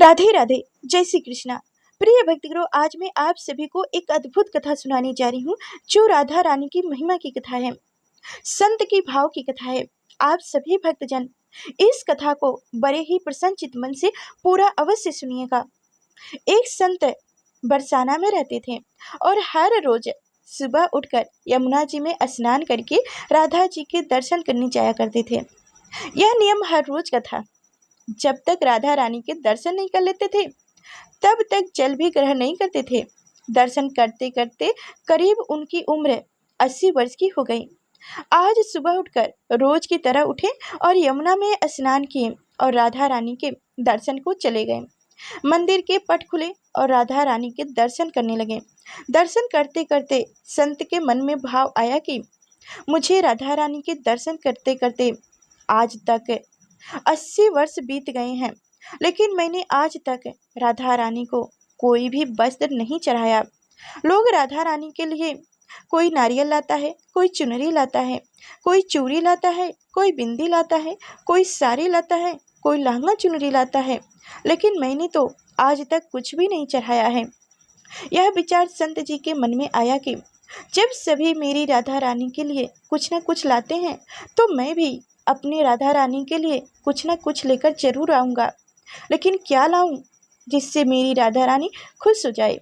राधे राधे, जय श्री कृष्णा। प्रिय भक्तगणों, आज मैं आप सभी को एक अद्भुत कथा सुनाने जा रही हूँ जो राधा रानी की महिमा की कथा है, संत की भाव की कथा है। आप सभी भक्तजन इस कथा को बड़े ही प्रसन्नचित मन से पूरा अवश्य सुनिएगा। एक संत बरसाना में रहते थे और हर रोज सुबह उठकर यमुना जी में स्नान करके राधा जी के दर्शन करने जाया करते थे। यह नियम हर रोज का था। जब तक राधा रानी के दर्शन नहीं कर लेते थे तब तक जल भी ग्रहण नहीं करते थे। दर्शन करते करते करीब उनकी उम्र 80 वर्ष की हो गई। आज सुबह उठकर रोज की तरह उठे और यमुना में स्नान किए और राधा रानी के दर्शन को चले गए। मंदिर के पट खुले और राधा रानी के दर्शन करने लगे। दर्शन करते करते संत के मन में भाव आया कि मुझे राधा रानी के दर्शन करते करते आज तक 80 वर्ष बीत गए हैं, लेकिन मैंने आज तक राधा रानी को कोई भी वस्त्र नहीं चढ़ाया। लोग राधा रानी के लिए कोई नारियल लाता है, कोई चुनरी लाता है, कोई चूड़ी लाता है, कोई बिंदी लाता है, कोई साड़ी लाता है, कोई लहंगा चुनरी लाता है, लेकिन मैंने तो आज तक कुछ भी नहीं चढ़ाया है। यह विचार संत जी के मन में आया कि जब सभी मेरी राधा रानी के लिए कुछ न कुछ लाते हैं तो मैं भी अपनी राधा रानी के लिए कुछ न कुछ लेकर जरूर आऊँगा, लेकिन क्या लाऊं जिससे मेरी राधा रानी खुश हो जाए।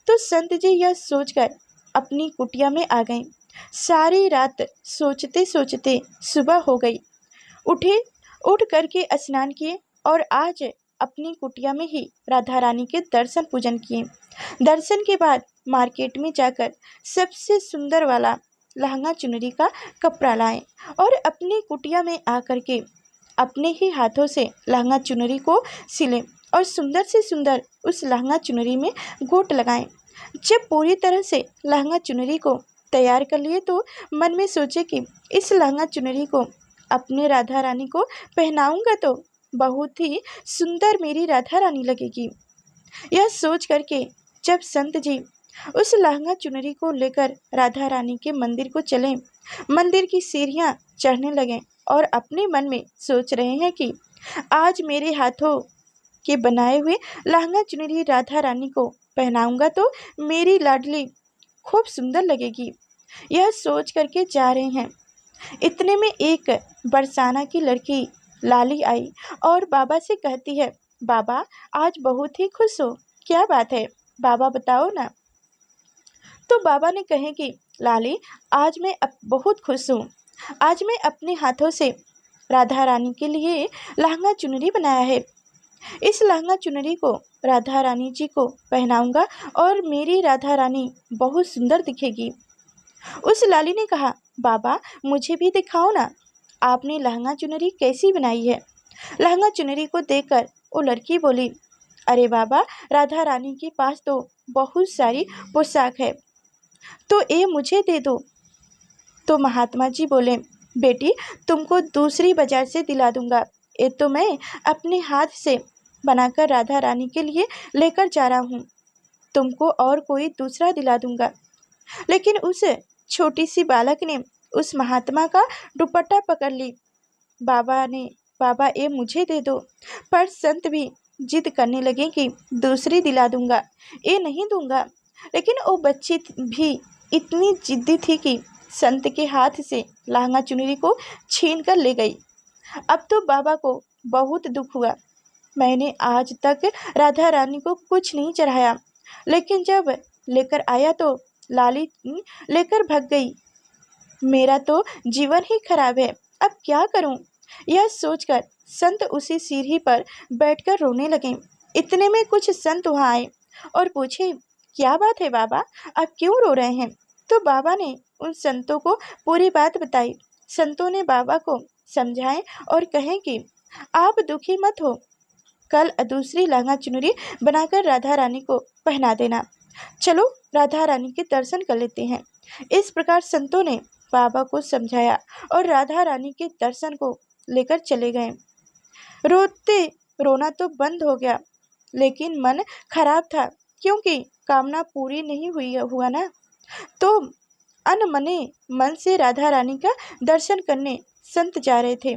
तो संत जी यह सोचकर अपनी कुटिया में आ गए। सारी रात सोचते सोचते सुबह हो गई। उठ करके स्नान किए और आज अपनी कुटिया में ही राधा रानी के दर्शन पूजन किए। दर्शन के बाद मार्केट में जाकर सबसे सुंदर वाला लहंगा चुनरी का कपड़ा लाए और अपनी कुटिया में आकर के अपने ही हाथों से लहंगा चुनरी को सिले और सुंदर से सुंदर उस लहंगा चुनरी में गोट लगाएं। जब पूरी तरह से लहंगा चुनरी को तैयार कर लिए तो मन में सोचे कि इस लहंगा चुनरी को अपने राधा रानी को पहनाऊंगा तो बहुत ही सुंदर मेरी राधा रानी लगेगी। यह सोच करके जब संत जी उस लहंगा चुनरी को लेकर राधा रानी के मंदिर को चले, मंदिर की सीढ़ियां चढ़ने लगे और अपने मन में सोच रहे हैं कि आज मेरे हाथों के बनाए हुए लहंगा चुनरी राधा रानी को पहनाऊंगा तो मेरी लाडली खूब सुंदर लगेगी। यह सोच करके जा रहे हैं। इतने में एक बरसाना की लड़की लाली आई और बाबा से कहती है, बाबा आज बहुत ही खुश हो, क्या बात है बाबा बताओ ना। तो बाबा ने कहे कि लाली आज मैं बहुत खुश हूँ। आज मैं अपने हाथों से राधा रानी के लिए लहंगा चुनरी बनाया है। इस लहंगा चुनरी को राधा रानी जी को पहनाऊंगा और मेरी राधा रानी बहुत सुंदर दिखेगी। उस लाली ने कहा, बाबा मुझे भी दिखाओ ना, आपने लहंगा चुनरी कैसी बनाई है। लहंगा चुनरी को देखकर वो लड़की बोली, अरे बाबा राधा रानी के पास तो बहुत सारी पोशाक है, तो ये मुझे दे दो। तो महात्मा जी बोले, बेटी तुमको दूसरी बाजार से दिला दूंगा, ये तो मैं अपने हाथ से बनाकर राधा रानी के लिए लेकर जा रहा हूँ, तुमको और कोई दूसरा दिला दूंगा। लेकिन उस छोटी सी बालक ने उस महात्मा का दुपट्टा पकड़ ली। बाबा ये मुझे दे दो। पर संत भी जिद करने लगे कि दूसरी दिला दूंगा, ये नहीं दूंगा। लेकिन वो बच्ची भी इतनी जिद्दी थी कि संत के हाथ से लहंगा चुनरी को छीन कर ले गई। अब तो बाबा को बहुत दुख हुआ। मैंने आज तक राधा रानी को कुछ नहीं चढ़ाया, लेकिन जब लेकर आया तो लाली लेकर भाग गई। मेरा तो जीवन ही खराब है, अब क्या करूं? यह सोचकर संत उसी सीढ़ी पर बैठकर रोने लगे। इतने में कुछ संत वहां आए और पूछे, क्या बात है बाबा, आप क्यों रो रहे हैं? तो बाबा ने उन संतों को पूरी बात बताई। संतों ने बाबा को समझाए और कहे कि आप दुखी मत हो, कल दूसरी लहंगा चुनरी बनाकर राधा रानी को पहना देना। चलो राधा रानी के दर्शन कर लेते हैं। इस प्रकार संतों ने बाबा को समझाया और राधा रानी के दर्शन को लेकर चले गए। रोना तो बंद हो गया, लेकिन मन खराब था क्योंकि कामना पूरी नहीं हुआ ना। तो अनमने मन से राधा रानी का दर्शन करने संत जा रहे थे।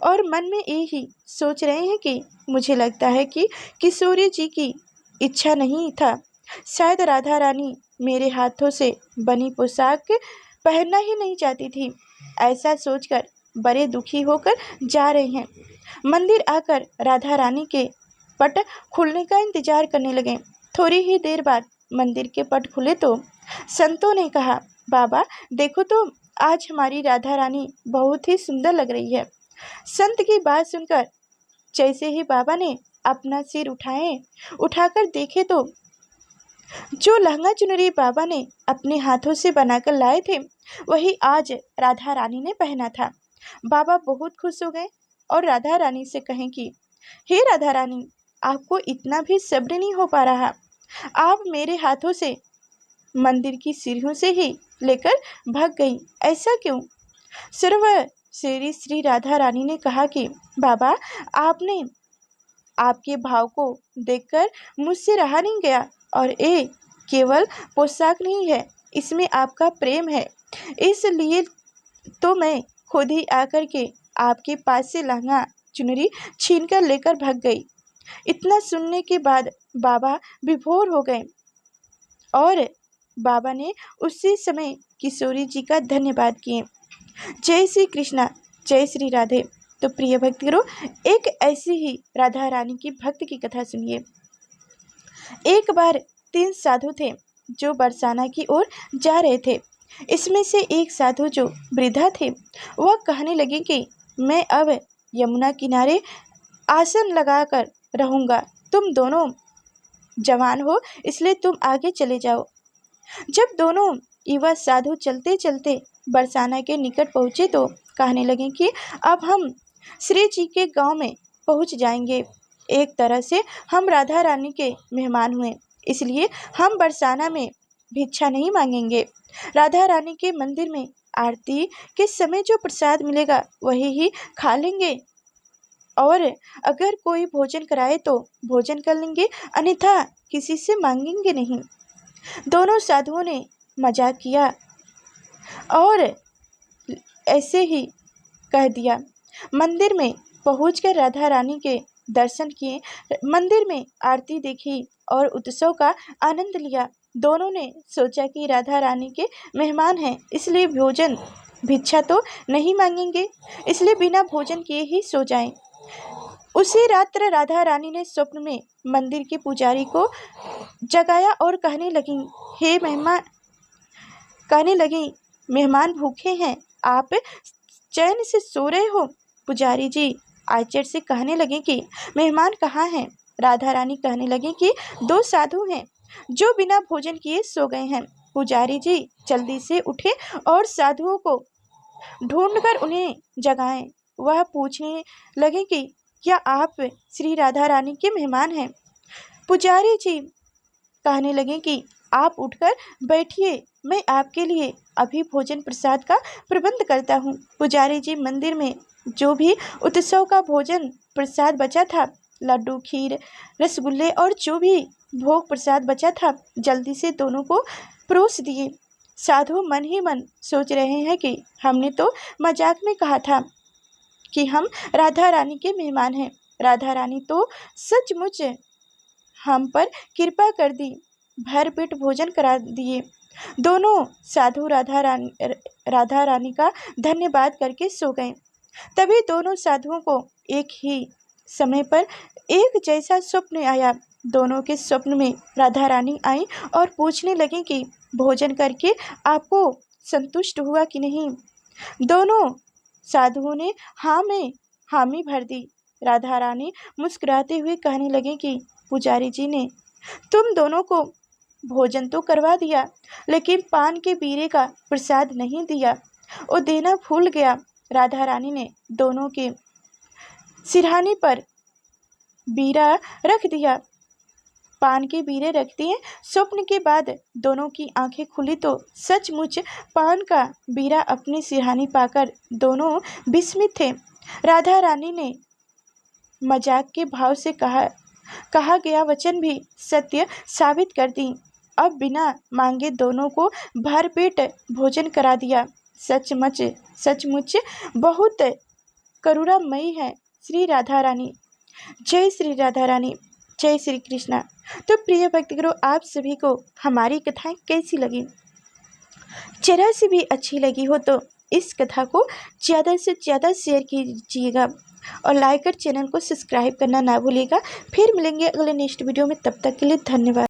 और मन में यही सोच रहे हैं कि मुझे लगता है कि किशोरी जी की इच्छा नहीं था, शायद राधा रानी मेरे हाथों से बनी पोशाक पहनना ही नहीं चाहती थी। ऐसा सोचकर बड़े दुखी होकर जा रहे हैं। मंदिर आकर राधा रानी के पट खुलने का इंतजार करने लगे। थोड़ी ही देर बाद मंदिर के पट खुले तो संतों ने कहा, बाबा देखो तो आज हमारी राधा रानी बहुत ही सुंदर लग रही है। संत की बात सुनकर जैसे ही बाबा ने अपना सिर उठाकर देखे तो जो लहंगा चुनरी बाबा ने अपने हाथों से बनाकर लाए थे वही आज राधा रानी ने पहना था। बाबा बहुत खुश हो गए और राधा रानी से कहें कि हे राधा रानी, आपको इतना भी सब्र नहीं हो पा रहा, आप मेरे हाथों से मंदिर की सीढ़ियों से ही लेकर भाग गई, ऐसा क्यों? सर्व श्री राधा रानी ने कहा कि बाबा, आपने आपके भाव को देखकर मुझसे रहा नहीं गया और ये केवल पोशाक नहीं है, इसमें आपका प्रेम है, इसलिए तो मैं खुद ही आकर के आपके पास से लहंगा चुनरी छीनकर लेकर भाग गई। इतना सुनने के बाद बाबा विभोर हो गए और बाबा ने उसी समय किशोरी जी का धन्यवाद किए। जय श्री कृष्णा, जय श्री राधे। तो प्रिय भक्तों, एक ऐसी ही राधा रानी की भक्त की कथा सुनिए। एक बार 3 साधु थे जो बरसाना की ओर जा रहे थे। इसमें से एक साधु जो वृद्धा थे वह कहने लगे कि मैं अब यमुना किनारे आसन लगाकर रहूंगा, तुम दोनों जवान हो इसलिए तुम आगे चले जाओ। जब दोनों युवा साधु चलते चलते बरसाना के निकट पहुँचे तो कहने लगे कि अब हम श्री जी के गांव में पहुंच जाएंगे। एक तरह से हम राधा रानी के मेहमान हुए, इसलिए हम बरसाना में भिक्षा नहीं मांगेंगे। राधा रानी के मंदिर में आरती के समय जो प्रसाद मिलेगा वही ही खा लेंगे और अगर कोई भोजन कराए तो भोजन कर लेंगे, अन्यथा किसी से मांगेंगे नहीं। दोनों साधुओं ने मजाक किया और ऐसे ही कह दिया। मंदिर में पहुंचकर राधा रानी के दर्शन किए, मंदिर में आरती देखी और उत्सव का आनंद लिया। दोनों ने सोचा कि राधा रानी के मेहमान हैं, इसलिए भोजन भिक्षा तो नहीं मांगेंगे, इसलिए बिना भोजन किए ही सो जाएं। उसी रात्र राधा रानी ने स्वप्न में मंदिर के पुजारी को जगाया और कहने लगी, मेहमान भूखे हैं, आप चैन से सो रहे हो? पुजारी जी आश्चर्य से कहने लगे कि मेहमान कहाँ हैं? राधा रानी कहने लगी कि 2 साधु हैं जो बिना भोजन किए सो गए हैं। पुजारी जी जल्दी से उठे और साधुओं को ढूंढकर उन्हें जगाएं। वह पूछने लगे कि क्या आप श्री राधा रानी के मेहमान हैं? पुजारी जी कहने लगे कि आप उठकर बैठिए, मैं आपके लिए अभी भोजन प्रसाद का प्रबंध करता हूँ। पुजारी जी मंदिर में जो भी उत्सव का भोजन प्रसाद बचा था, लड्डू, खीर, रसगुल्ले और जो भी भोग प्रसाद बचा था, जल्दी से दोनों को परोस दिए। साधु मन ही मन सोच रहे हैं कि हमने तो मजाक में कहा था कि हम राधा रानी के मेहमान हैं, राधा रानी तो सचमुच हम पर कृपा कर दी, भर पेट भोजन करा दिए। दोनों साधु राधा रानी का धन्यवाद करके सो गए। तभी दोनों साधुओं को एक ही समय पर एक जैसा स्वप्न आया। दोनों के स्वप्न में राधा रानी आई और पूछने लगी कि भोजन करके आपको संतुष्ट हुआ कि नहीं? दोनों साधुओं ने हाँ में हामी भर दी। राधा रानी मुस्कुराते हुए कहने लगे कि पुजारी जी ने तुम दोनों को भोजन तो करवा दिया, लेकिन पान के बीरे का प्रसाद नहीं दिया, वो देना भूल गया। राधा रानी ने दोनों के सिरहाने पर बीरा रख दिया, पान के बीरे रख दिए। स्वप्न के बाद दोनों की आंखें खुली तो सचमुच पान का बीरा अपने सिरहाने पाकर दोनों विस्मित थे। राधा रानी ने मजाक के भाव से कहा गया वचन भी सत्य साबित कर दी। अब बिना मांगे दोनों को भरपेट भोजन करा दिया। सचमुच बहुत करुणामयी है श्री राधा रानी। जय श्री राधा रानी, जय श्री कृष्णा। तो प्रिय भक्तगणों, आप सभी को हमारी कथाएं कैसी लगी? जरा सी भी अच्छी लगी हो तो इस कथा को ज़्यादा से ज़्यादा शेयर कीजिएगा और लाइक और चैनल को सब्सक्राइब करना ना भूलिएगा। फिर मिलेंगे अगले नेक्स्ट वीडियो में, तब तक के लिए धन्यवाद।